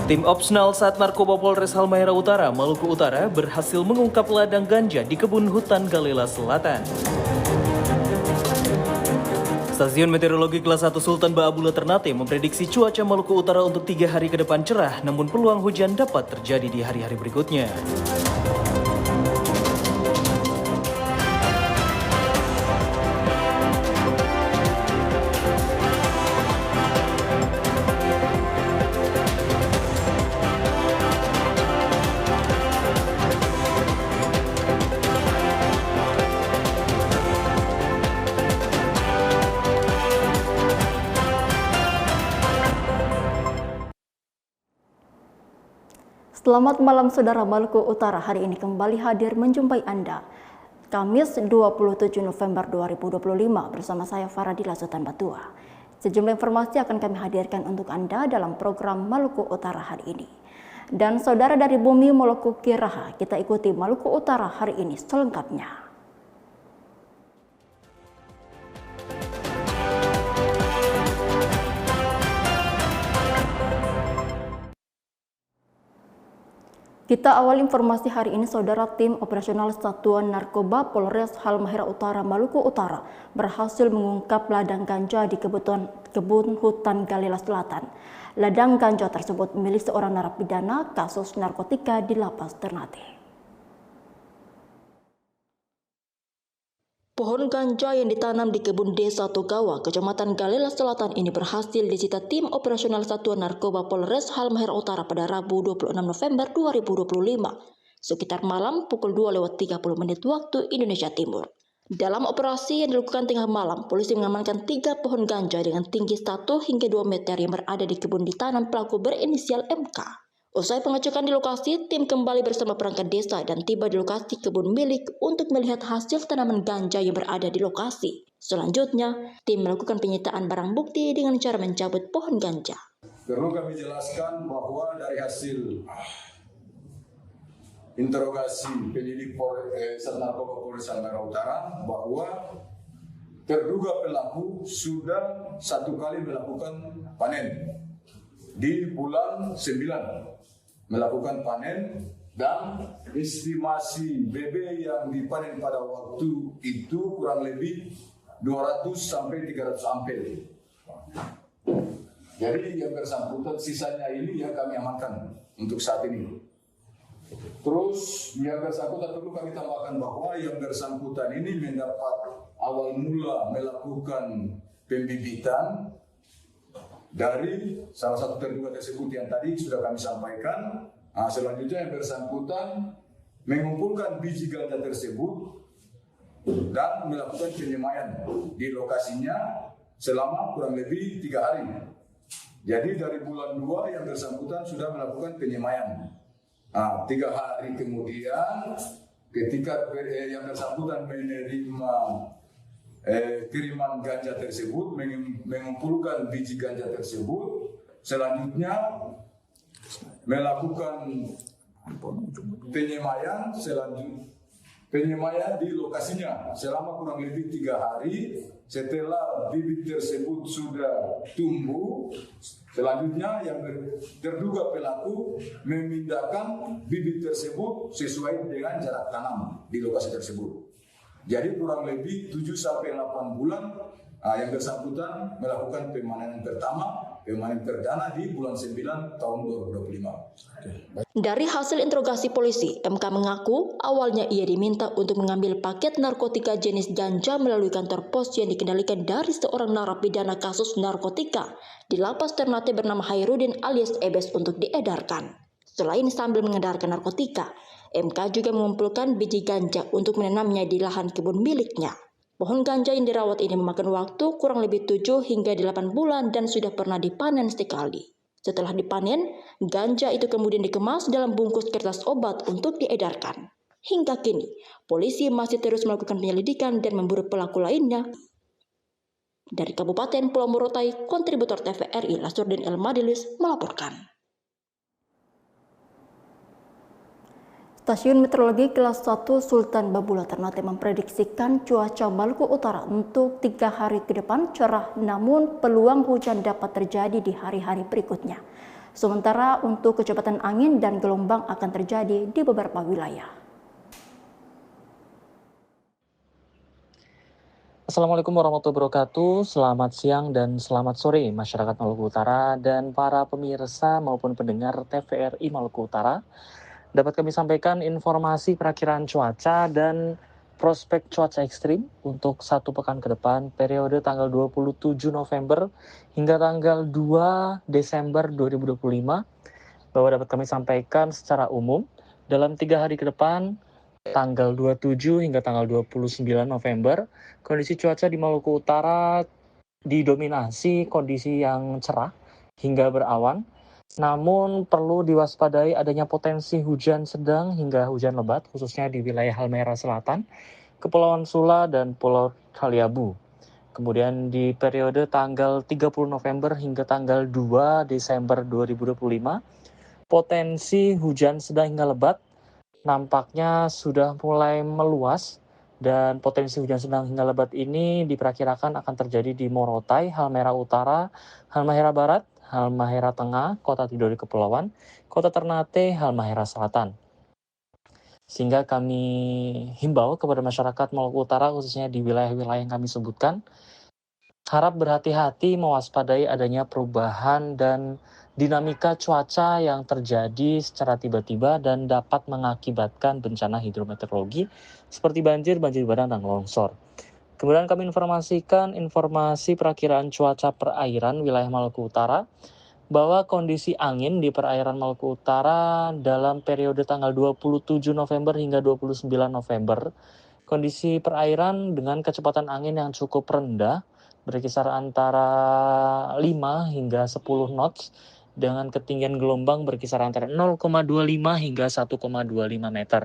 Tim Opsnal Sat Narkoba Polres Halmahera Utara, Maluku Utara berhasil mengungkap ladang ganja di kebun hutan Galela Selatan. Stasiun Meteorologi Kelas 1 Sultan Ba'abula Ternate memprediksi cuaca Maluku Utara untuk 3 hari ke depan cerah, namun peluang hujan dapat terjadi di hari-hari berikutnya. Selamat malam saudara. Maluku Utara hari ini kembali hadir menjumpai Anda. Kamis 27 November 2025 bersama saya Faradila Sultan Batua. Sejumlah informasi akan kami hadirkan untuk Anda dalam program Maluku Utara hari ini. Dan saudara dari bumi Maluku Kiraha, kita ikuti Maluku Utara hari ini selengkapnya. Kita awal informasi hari ini, saudara. Tim operasional Satuan Narkoba Polres Halmahera Utara, Maluku Utara berhasil mengungkap ladang ganja di kebun hutan Galela Selatan. Ladang ganja tersebut milik seorang narapidana kasus narkotika di Lapas Ternate. Pohon ganja yang ditanam di kebun desa Togawa, Kecamatan Galela Selatan ini berhasil disita tim operasional Satuan Narkoba Polres Halmahera Utara pada Rabu 26 November 2025, sekitar malam pukul 2:30 waktu Indonesia Timur. Dalam operasi yang dilakukan tengah malam, polisi mengamankan 3 pohon ganja dengan tinggi 1 hingga 2 meter yang berada di kebun ditanam pelaku berinisial MK. Usai pengecekan di lokasi, tim kembali bersama perangkat desa dan tiba di lokasi kebun milik untuk melihat hasil tanaman ganja yang berada di lokasi. Selanjutnya, tim melakukan penyitaan barang bukti dengan cara mencabut pohon ganja. Perlu kami jelaskan bahwa dari hasil interogasi penyidik Sat Narkoba Polres Halmahera Utara bahwa terduga pelaku sudah 1 kali melakukan panen di bulan 9. Melakukan panen dan estimasi BB yang dipanen pada waktu itu kurang lebih 200 sampai 300 ampel. Jadi yang bersangkutan sisanya ini yang kami amankan untuk saat ini. Terus yang bersangkutan perlu kami tambahkan bahwa yang bersangkutan ini mendapat awal mula melakukan pembibitan dari salah satu terduga tersebut yang tadi sudah kami sampaikan. Selanjutnya yang bersangkutan mengumpulkan biji ganja tersebut dan melakukan penyemaian di lokasinya selama kurang lebih 3 hari. Jadi dari bulan 2 yang bersangkutan sudah melakukan penyemaian. 3 hari kemudian ketika yang bersangkutan menerima kiriman ganja tersebut, mengumpulkan biji ganja tersebut, selanjutnya melakukan penyemaian di lokasinya selama kurang lebih 3 hari. Setelah bibit tersebut sudah tumbuh, selanjutnya yang terduga pelaku memindahkan bibit tersebut sesuai dengan jarak tanam di lokasi tersebut. Jadi kurang lebih 7 sampai 8 bulan yang bersangkutan melakukan pemanenan pertama, pemanenan perdana di bulan 9 tahun 2025. Dari hasil interogasi polisi, MK mengaku awalnya ia diminta untuk mengambil paket narkotika jenis ganja melalui kantor pos yang dikendalikan dari seorang narapidana kasus narkotika di Lapas Ternate bernama Hairudin alias Ebes untuk diedarkan. Selain sambil mengedarkan narkotika, MK juga mengumpulkan biji ganja untuk menanamnya di lahan kebun miliknya. Pohon ganja yang dirawat ini memakan waktu kurang lebih 7 hingga 8 bulan dan sudah pernah dipanen sekali. Setelah dipanen, ganja itu kemudian dikemas dalam bungkus kertas obat untuk diedarkan. Hingga kini, polisi masih terus melakukan penyelidikan dan memburu pelaku lainnya. Dari Kabupaten Pulau Morotai, kontributor TVRI Lasurdin El Madilis melaporkan. Stasiun Meteorologi Kelas 1 Sultan Ba'abula Ternate memprediksikan cuaca Maluku Utara untuk 3 hari ke depan cerah, namun peluang hujan dapat terjadi di hari-hari berikutnya. Sementara untuk kecepatan angin dan gelombang akan terjadi di beberapa wilayah. Assalamualaikum warahmatullahi wabarakatuh. Selamat siang dan selamat sore masyarakat Maluku Utara dan para pemirsa maupun pendengar TVRI Maluku Utara. Dapat kami sampaikan informasi perakiraan cuaca dan prospek cuaca ekstrim untuk satu pekan ke depan periode tanggal 27 November hingga tanggal 2 Desember 2025. Bahwa dapat kami sampaikan secara umum dalam 3 hari ke depan tanggal 27 hingga tanggal 29 November, kondisi cuaca di Maluku Utara didominasi kondisi yang cerah hingga berawan, namun perlu diwaspadai adanya potensi hujan sedang hingga hujan lebat, khususnya di wilayah Halmahera Selatan, Kepulauan Sula, dan Pulau Kaliabu. Kemudian di periode tanggal 30 November hingga tanggal 2 Desember 2025, potensi hujan sedang hingga lebat nampaknya sudah mulai meluas dan potensi hujan sedang hingga lebat ini diperkirakan akan terjadi di Morotai, Halmahera Utara, Halmahera Barat, Halmahera Tengah, Kota Tidore Kepulauan, Kota Ternate, Halmahera Selatan. Sehingga kami himbau kepada masyarakat Maluku Utara khususnya di wilayah-wilayah yang kami sebutkan, harap berhati-hati mewaspadai adanya perubahan dan dinamika cuaca yang terjadi secara tiba-tiba dan dapat mengakibatkan bencana hidrometeorologi seperti banjir bandang, dan longsor. Kemudian kami informasikan informasi perakiraan cuaca perairan wilayah Maluku Utara bahwa kondisi angin di perairan Maluku Utara dalam periode tanggal 27 November hingga 29 November, kondisi perairan dengan kecepatan angin yang cukup rendah berkisar antara 5 hingga 10 knots dengan ketinggian gelombang berkisar antara 0,25 hingga 1,25 meter.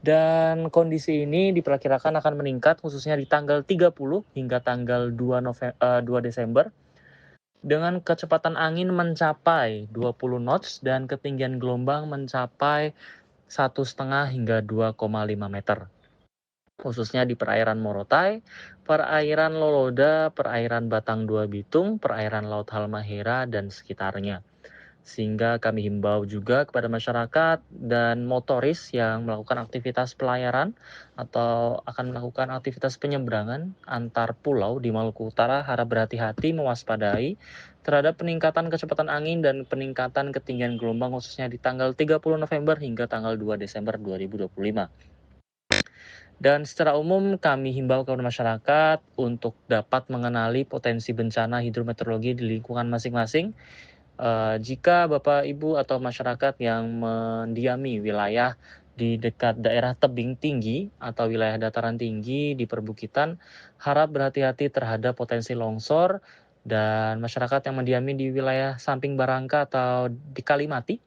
Dan kondisi ini diperkirakan akan meningkat khususnya di tanggal 30 hingga tanggal 2 Desember dengan kecepatan angin mencapai 20 knots dan ketinggian gelombang mencapai 1,5 hingga 2,5 meter. Khususnya di perairan Morotai, perairan Loloda, perairan Batang Dua Bitung, perairan Laut Halmahera, dan sekitarnya. Sehingga kami himbau juga kepada masyarakat dan motoris yang melakukan aktivitas pelayaran atau akan melakukan aktivitas penyeberangan antar pulau di Maluku Utara harap berhati-hati mewaspadai terhadap peningkatan kecepatan angin dan peningkatan ketinggian gelombang khususnya di tanggal 30 November hingga tanggal 2 Desember 2025. Dan secara umum kami himbau kepada masyarakat untuk dapat mengenali potensi bencana hidrometeorologi di lingkungan masing-masing. Jika Bapak, Ibu, atau masyarakat yang mendiami wilayah di dekat daerah tebing tinggi atau wilayah dataran tinggi di perbukitan, harap berhati-hati terhadap potensi longsor, dan masyarakat yang mendiami di wilayah samping Barangka atau di Kalimati,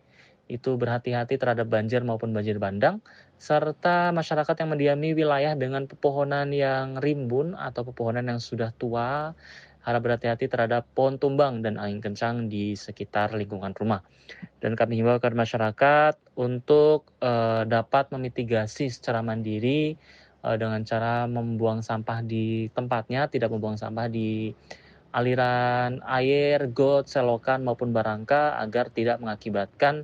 itu berhati-hati terhadap banjir maupun banjir bandang, serta masyarakat yang mendiami wilayah dengan pepohonan yang rimbun atau pepohonan yang sudah tua, harap berhati-hati terhadap pohon tumbang dan angin kencang di sekitar lingkungan rumah. Dan kami himbau kepada masyarakat untuk dapat memitigasi secara mandiri dengan cara membuang sampah di tempatnya, tidak membuang sampah di aliran air, got, selokan maupun barangka agar tidak mengakibatkan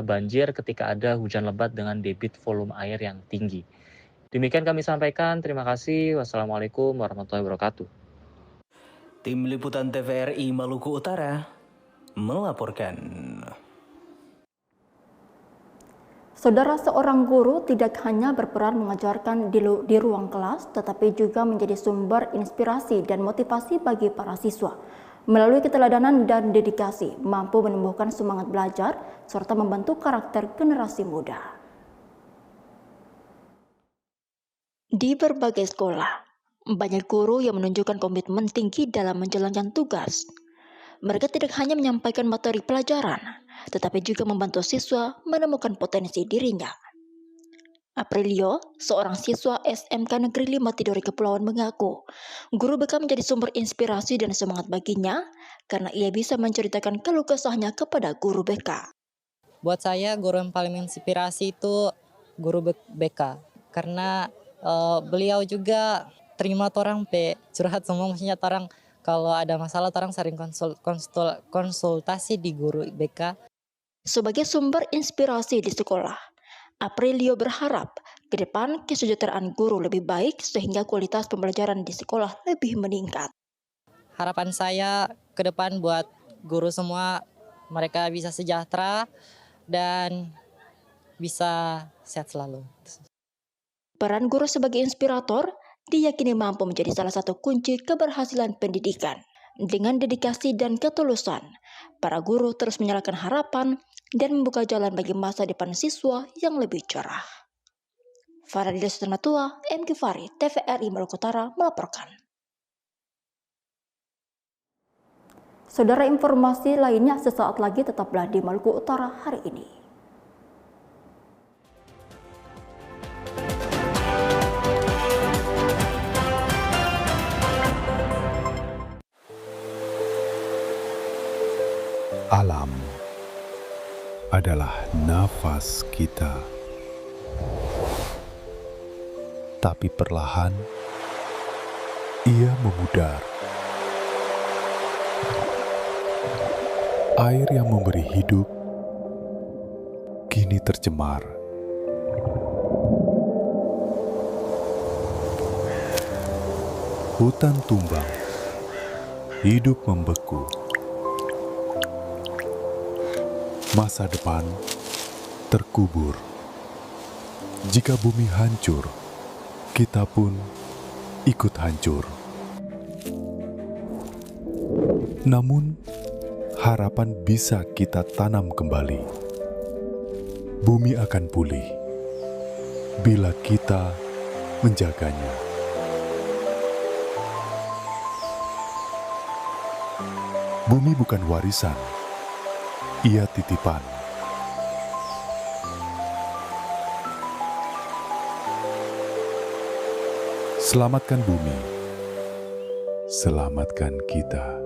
banjir ketika ada hujan lebat dengan debit volume air yang tinggi. Demikian kami sampaikan. Terima kasih. Wassalamualaikum warahmatullahi wabarakatuh. Tim Liputan TVRI Maluku Utara melaporkan. Saudara, seorang guru tidak hanya berperan mengajarkan di ruang kelas, tetapi juga menjadi sumber inspirasi dan motivasi bagi para siswa. Melalui keteladanan dan dedikasi, mampu menumbuhkan semangat belajar, serta membentuk karakter generasi muda. Di berbagai sekolah, banyak guru yang menunjukkan komitmen tinggi dalam menjalankan tugas. Mereka tidak hanya menyampaikan materi pelajaran, tetapi juga membantu siswa menemukan potensi dirinya. Aprilio, seorang siswa SMK Negeri 5 Tidore Kepulauan mengaku, guru BK menjadi sumber inspirasi dan semangat baginya karena ia bisa menceritakan keluh kesahnya kepada guru BK. Buat saya, guru yang paling menginspirasi itu guru BK karena beliau juga terima orang curhat semua, maksudnya orang Kalau ada masalah orang sering konsultasi di guru BK. Sebagai sumber inspirasi di sekolah, Aprilio berharap ke depan kesejahteraan guru lebih baik sehingga kualitas pembelajaran di sekolah lebih meningkat. Harapan saya ke depan buat guru semua, mereka bisa sejahtera dan bisa sehat selalu. Peran guru sebagai inspirator diyakini mampu menjadi salah satu kunci keberhasilan pendidikan. Dengan dedikasi dan ketulusan, para guru terus menyalakan harapan dan membuka jalan bagi masa depan siswa yang lebih cerah. Faradila Sutarnatua, MQ Fari, TVRI Maluku Utara melaporkan. Saudara, informasi lainnya sesaat lagi, tetaplah di Maluku Utara hari ini. Alam adalah nafas kita, tapi perlahan ia memudar. Air yang memberi hidup kini tercemar. Hutan tumbang, hidup membeku. Masa depan terkubur. Jika bumi hancur, kita pun ikut hancur. Namun, harapan bisa kita tanam kembali. Bumi akan pulih bila kita menjaganya. Bumi bukan warisan, ia titipan. Selamatkan bumi, selamatkan kita.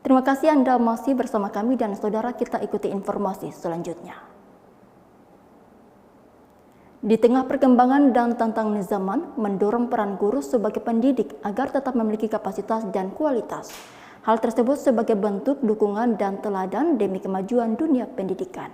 Terima kasih Anda masih bersama kami dan saudara, kita ikuti informasi selanjutnya. Di tengah perkembangan dan tantangan zaman, mendorong peran guru sebagai pendidik agar tetap memiliki kapasitas dan kualitas. Hal tersebut sebagai bentuk dukungan dan teladan demi kemajuan dunia pendidikan.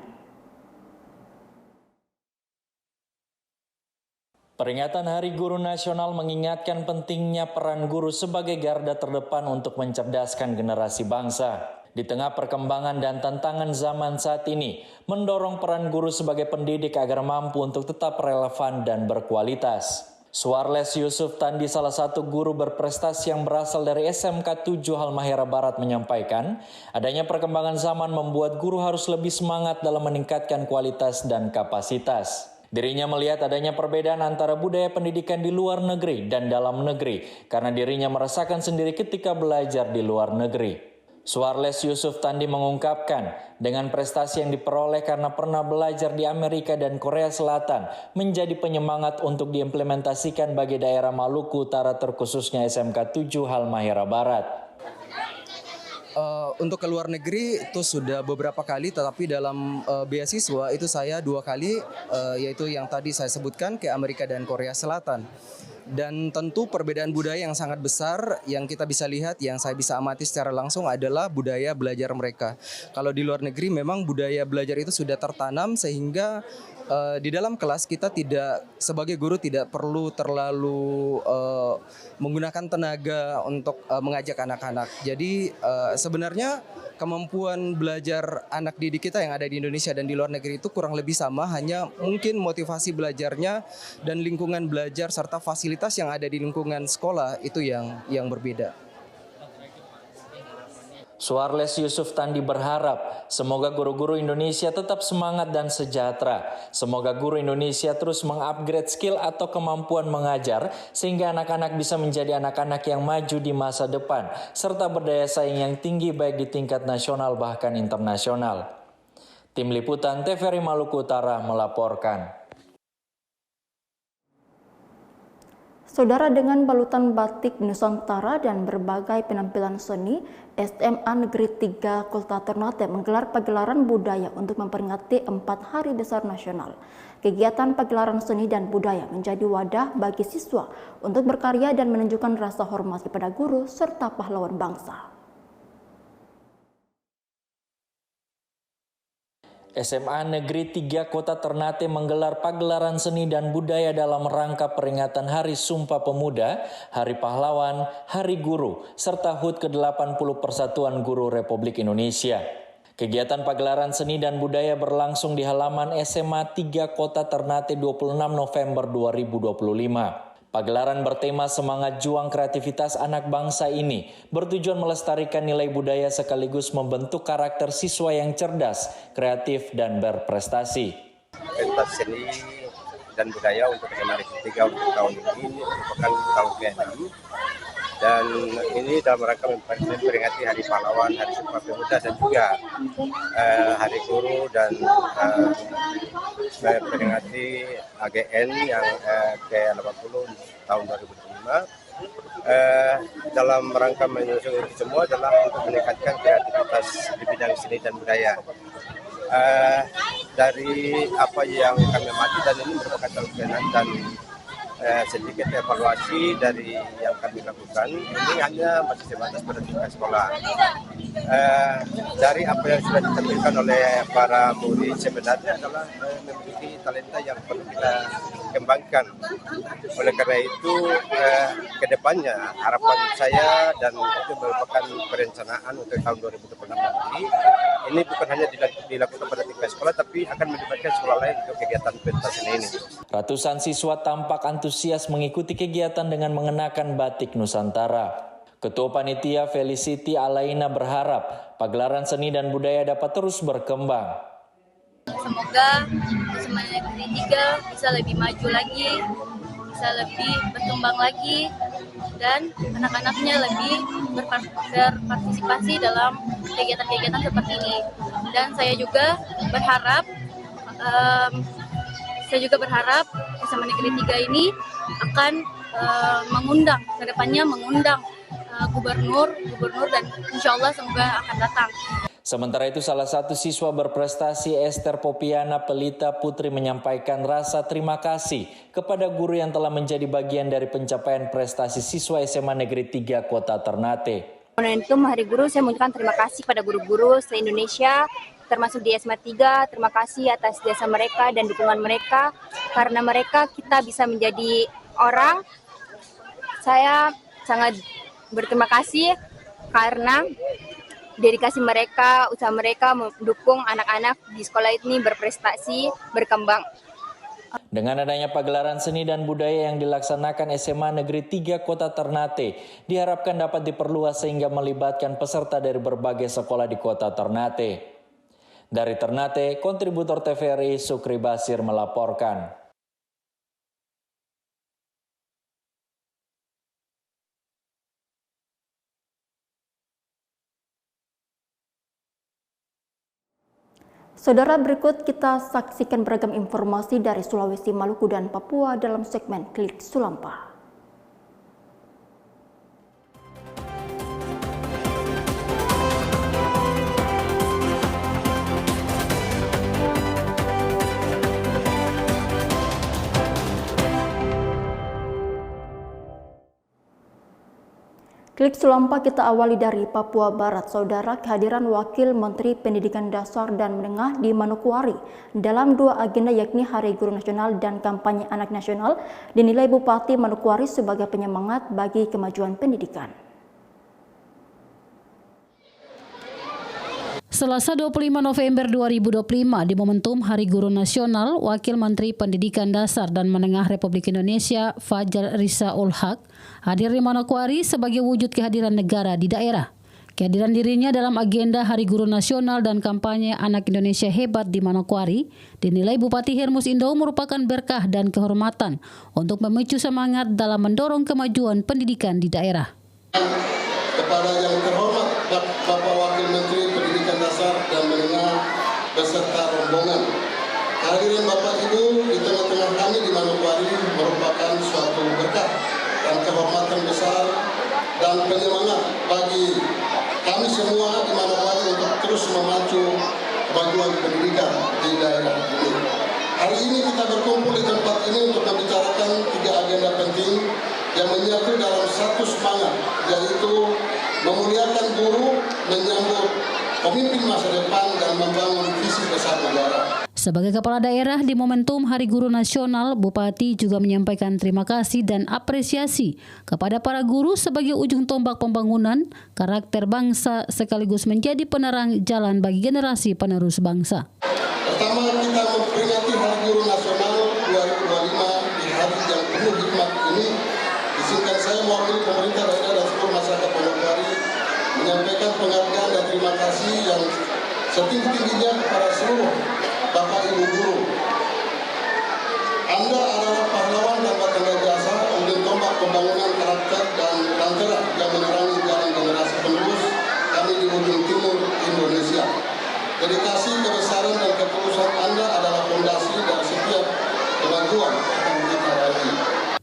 Peringatan Hari Guru Nasional mengingatkan pentingnya peran guru sebagai garda terdepan untuk mencerdaskan generasi bangsa. Di tengah perkembangan dan tantangan zaman saat ini, mendorong peran guru sebagai pendidik agar mampu untuk tetap relevan dan berkualitas. Suarles Yusuf Tandi, salah satu guru berprestasi yang berasal dari SMK 7 Halmahera Barat, menyampaikan, adanya perkembangan zaman membuat guru harus lebih semangat dalam meningkatkan kualitas dan kapasitas. Dirinya melihat adanya perbedaan antara budaya pendidikan di luar negeri dan dalam negeri karena dirinya merasakan sendiri ketika belajar di luar negeri. Suarles Yusuf Tandi mengungkapkan, dengan prestasi yang diperoleh karena pernah belajar di Amerika dan Korea Selatan menjadi penyemangat untuk diimplementasikan bagi daerah Maluku Utara, terkhususnya SMK 7 Halmahera Barat. Untuk ke luar negeri itu sudah beberapa kali, tetapi dalam beasiswa itu saya 2 kali, yaitu yang tadi saya sebutkan ke Amerika dan Korea Selatan. Dan tentu perbedaan budaya yang sangat besar yang kita bisa lihat, yang saya bisa amati secara langsung adalah budaya belajar mereka. Kalau di luar negeri memang budaya belajar itu sudah tertanam sehingga di dalam kelas kita tidak, sebagai guru tidak perlu terlalu menggunakan tenaga untuk mengajak anak-anak. Jadi sebenarnya kemampuan belajar anak didik kita yang ada di Indonesia dan di luar negeri itu kurang lebih sama, hanya mungkin motivasi belajarnya dan lingkungan belajar serta fasilitas yang ada di lingkungan sekolah itu yang berbeda. Suarles Yusuf Tandi berharap semoga guru-guru Indonesia tetap semangat dan sejahtera. Semoga guru Indonesia terus mengupgrade skill atau kemampuan mengajar sehingga anak-anak bisa menjadi anak-anak yang maju di masa depan serta berdaya saing yang tinggi baik di tingkat nasional bahkan internasional. Tim Liputan TVRI Maluku Utara melaporkan. Saudara, dengan balutan batik Nusantara dan berbagai penampilan seni, SMA Negeri 3 Kota Ternate menggelar pagelaran budaya untuk memperingati 4 Hari Besar Nasional. Kegiatan pagelaran seni dan budaya menjadi wadah bagi siswa untuk berkarya dan menunjukkan rasa hormat kepada guru serta pahlawan bangsa. SMA Negeri 3 Kota Ternate menggelar pagelaran seni dan budaya dalam rangka peringatan Hari Sumpah Pemuda, Hari Pahlawan, Hari Guru, serta HUT ke-80 Persatuan Guru Republik Indonesia. Kegiatan pagelaran seni dan budaya berlangsung di halaman SMA 3 Kota Ternate 26 November 2025. Pagelaran bertema Semangat Juang Kreativitas Anak Bangsa ini bertujuan melestarikan nilai budaya sekaligus membentuk karakter siswa yang cerdas, kreatif, dan berprestasi. Pentas seni dan budaya untuk SMA Negeri 3 untuk tahun ini merupakan tahun ke-6 dan ini dalam rangka memperingati Hari Pahlawan, Hari Sumpah Pemuda dan juga Hari Guru dan memperingati AGN yang ke-80 tahun 2005. Dalam rangka menyusun itu semua adalah untuk meningkatkan kreativitas di bidang seni dan budaya. Dari apa yang kami amati dan ini merupakan tahun ke-6 dan sedikit evaluasi dari yang kami lakukan, ini hanya masih sebatas pada tingkat sekolah. Dari apa yang sudah ditampilkan oleh para murid sebenarnya adalah memiliki talenta yang perlu kita kembangkan. Oleh karena itu, ke depannya harapan saya dan itu merupakan perencanaan untuk tahun 2026 nanti, ini bukan hanya dilakukan pada tingkat sekolah, tapi akan melibatkan sekolah lain untuk kegiatan pentas seni ini. Ratusan siswa tampak antusias mengikuti kegiatan dengan mengenakan batik Nusantara. Ketua Panitia Felicity Alaina berharap pagelaran seni dan budaya dapat terus berkembang. Semoga SMA Negeri 3 bisa lebih maju lagi, bisa lebih berkembang lagi, dan anak-anaknya lebih berpartisipasi dalam kegiatan-kegiatan seperti ini. Dan saya juga berharap SMA Negeri 3 ini akan kedepannya mengundang gubernur dan insya Allah semoga akan datang. Sementara itu salah satu siswa berprestasi Esther Popiana Pelita Putri menyampaikan rasa terima kasih kepada guru yang telah menjadi bagian dari pencapaian prestasi siswa SMA Negeri 3 Kota Ternate. Momentum Hari Guru saya mengucapkan terima kasih pada guru-guru se-Indonesia termasuk di SMA 3, terima kasih atas jasa mereka dan dukungan mereka. Karena mereka kita bisa menjadi orang. Saya sangat berterima kasih karena dedikasi mereka, usaha mereka mendukung anak-anak di sekolah ini berprestasi, berkembang. Dengan adanya pagelaran seni dan budaya yang dilaksanakan SMA Negeri 3 Kota Ternate, diharapkan dapat diperluas sehingga melibatkan peserta dari berbagai sekolah di Kota Ternate. Dari Ternate, kontributor TVRI Sukri Basir melaporkan. Saudara, berikut kita saksikan beragam informasi dari Sulawesi, Maluku, dan Papua dalam segmen Klik Sulampah. Klik Sulampah kita awali dari Papua Barat. Saudara, kehadiran Wakil Menteri Pendidikan Dasar dan Menengah di Manokwari dalam dua agenda yakni Hari Guru Nasional dan Kampanye Anak Nasional dinilai Bupati Manokwari sebagai penyemangat bagi kemajuan pendidikan. Selasa 25 November 2025 di momentum Hari Guru Nasional, Wakil Menteri Pendidikan Dasar dan Menengah Republik Indonesia Fajar Risa Ulhaq hadir di Manokwari sebagai wujud kehadiran negara di daerah. Kehadiran dirinya dalam agenda Hari Guru Nasional dan Kampanye Anak Indonesia Hebat di Manokwari dinilai Bupati Hermus Indo merupakan berkah dan kehormatan untuk memicu semangat dalam mendorong kemajuan pendidikan di daerah. Kepada yang terhormat Bapak Wakil Menteri Pendidikan Dasar dan Menengah beserta rombongan. Kehadiran Bapak Ibu di tengah-tengah kami di Manokwari merupakan suatu berkah dan kehormatan besar dan penyemangat bagi kami semua di Manokwari untuk terus memacu kemajuan pendidikan di daerah ini. Hari ini kita berkumpul di tempat ini untuk membicarakan 3 agenda penting yang menyatu dalam satu semangat, yaitu memuliakan guru, menyambut pemimpin masa depan, dan membangun visi besar negara. Sebagai Kepala Daerah di momentum Hari Guru Nasional, Bupati juga menyampaikan terima kasih dan apresiasi kepada para guru sebagai ujung tombak pembangunan karakter bangsa sekaligus menjadi penerang jalan bagi generasi penerus bangsa. Pertama, kita memperingati Hari Guru Nasional 2025 di hari yang penuh hikmat ini. Izinkan saya mewakili pemerintah daerah dan seluruh masyarakat Manokwari menyampaikan penghargaan dan terima kasih yang setinggi-tingginya kepada seluruh Bapak Ibu guru. Anda adalah pahlawan tanpa tanda jasa, ujung tombak pembangunan karakter dan lantera yang menerangi jalan generasi penerus kami di ujung timur Indonesia. Dedikasi, kebesaran, dan ketulusan Anda adalah fondasi dari setiap kemajuan yang kita raih.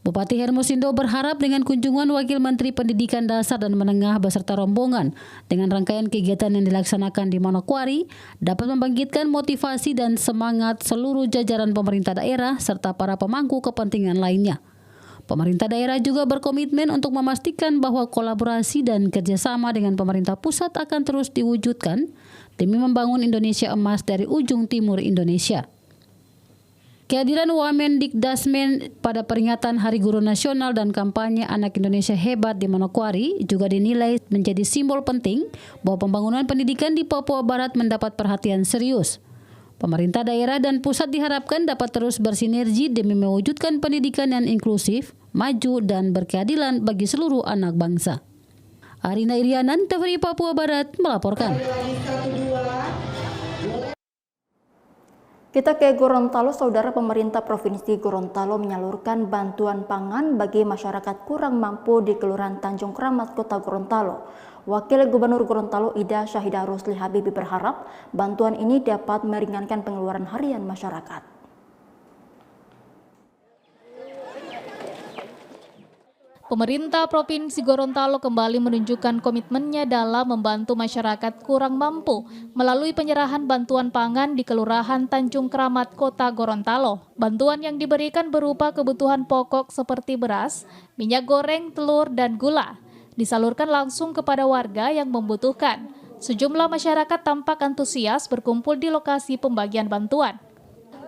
Bupati Hermosindo berharap dengan kunjungan Wakil Menteri Pendidikan Dasar dan Menengah beserta rombongan dengan rangkaian kegiatan yang dilaksanakan di Manokwari dapat membangkitkan motivasi dan semangat seluruh jajaran pemerintah daerah serta para pemangku kepentingan lainnya. Pemerintah daerah juga berkomitmen untuk memastikan bahwa kolaborasi dan kerjasama dengan pemerintah pusat akan terus diwujudkan demi membangun Indonesia emas dari ujung timur Indonesia. Kehadiran Wamendikdasmen pada peringatan Hari Guru Nasional dan kampanye Anak Indonesia Hebat di Manokwari juga dinilai menjadi simbol penting bahwa pembangunan pendidikan di Papua Barat mendapat perhatian serius. Pemerintah daerah dan pusat diharapkan dapat terus bersinergi demi mewujudkan pendidikan yang inklusif, maju, dan berkeadilan bagi seluruh anak bangsa. Arina Irianan, TVRI Papua Barat melaporkan. Kita ke Gorontalo, saudara. Pemerintah Provinsi Gorontalo menyalurkan bantuan pangan bagi masyarakat kurang mampu di Kelurahan Tanjung Kramat, Kota Gorontalo. Wakil Gubernur Gorontalo Ida Syahidah Rusli Habibi berharap bantuan ini dapat meringankan pengeluaran harian masyarakat. Pemerintah Provinsi Gorontalo kembali menunjukkan komitmennya dalam membantu masyarakat kurang mampu melalui penyerahan bantuan pangan di Kelurahan Tanjung Kramat, Kota Gorontalo. Bantuan yang diberikan berupa kebutuhan pokok seperti beras, minyak goreng, telur, dan gula. Disalurkan langsung kepada warga yang membutuhkan. Sejumlah masyarakat tampak antusias berkumpul di lokasi pembagian bantuan.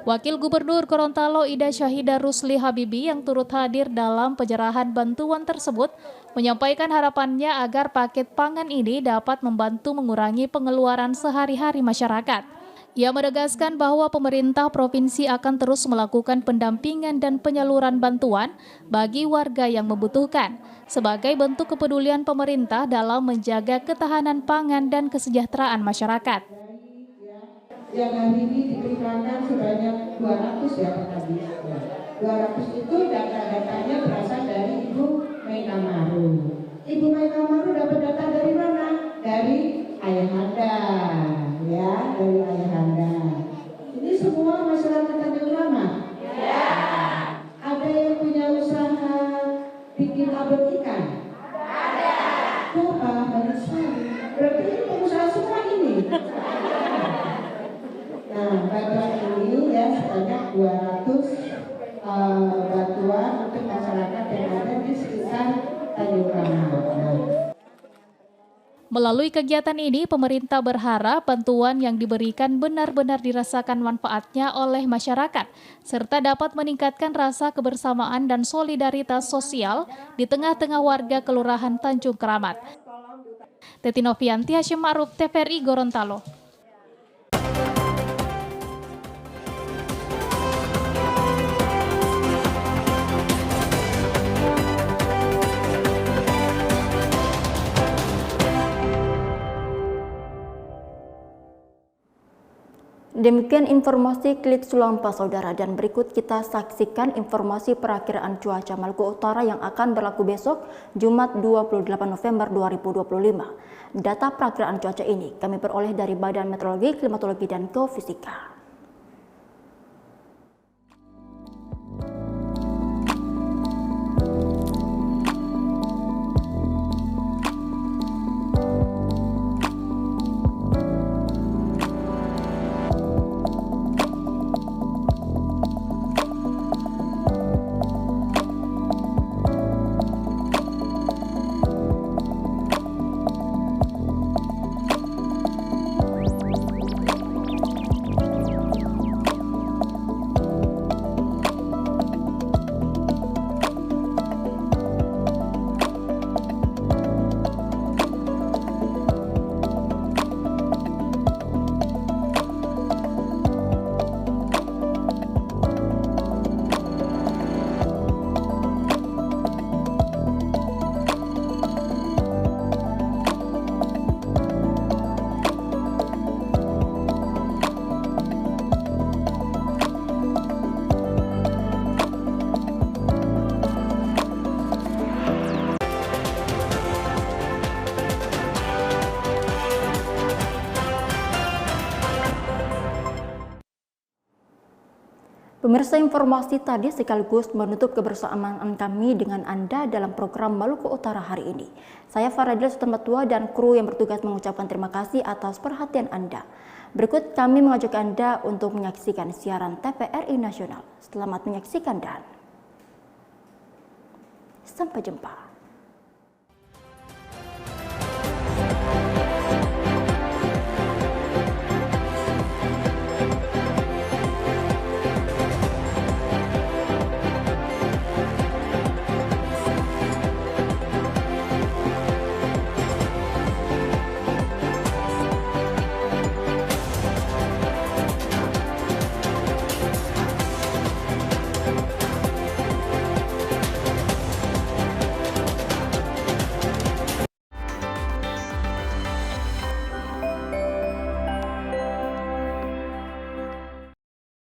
Wakil Gubernur Gorontalo Ida Syahidah Rusli Habibi yang turut hadir dalam penyerahan bantuan tersebut menyampaikan harapannya agar paket pangan ini dapat membantu mengurangi pengeluaran sehari-hari masyarakat. Ia menegaskan bahwa pemerintah provinsi akan terus melakukan pendampingan dan penyaluran bantuan bagi warga yang membutuhkan sebagai bentuk kepedulian pemerintah dalam menjaga ketahanan pangan dan kesejahteraan masyarakat. Yang hari ini diperkirakan sebanyak 200 ya Pak Tadi. 200 itu data-datanya berasal dari Ibu Maina Maru. Ibu Maina Maru dapat data dari mana? Dari Ayahanda, ya, dari Ayahanda. Ini semua masyarakat Tanjung Kramat. Ya. Ada yang punya usaha bikin abon ikan? Ada. Coba banyak sekali. Berarti ini pengusaha semua ini. Nah, bantuan ini ya sebanyak 200 bantuan untuk masyarakat yang ada di sekitar Tanjung Kramat. Melalui kegiatan ini, pemerintah berharap bantuan yang diberikan benar-benar dirasakan manfaatnya oleh masyarakat, serta dapat meningkatkan rasa kebersamaan dan solidaritas sosial di tengah-tengah warga Kelurahan Tanjung Kramat. Teti Novianti, Hasyim Ma'ruf, TVRI Gorontalo. Demikian informasi Klik Sulampa Saudara, dan berikut kita saksikan informasi perakiraan cuaca Maluku Utara yang akan berlaku besok Jumat 28 November 2025. Data perakiraan cuaca ini kami peroleh dari Badan Meteorologi, Klimatologi, dan Geofisika. Pemirsa, informasi tadi sekaligus menutup kebersamaan kami dengan Anda dalam program Maluku Utara hari ini. Saya Faradil Sutarmatua dan kru yang bertugas mengucapkan terima kasih atas perhatian Anda. Berikut kami mengajak Anda untuk menyaksikan siaran TVRI Nasional. Selamat menyaksikan dan sampai jumpa.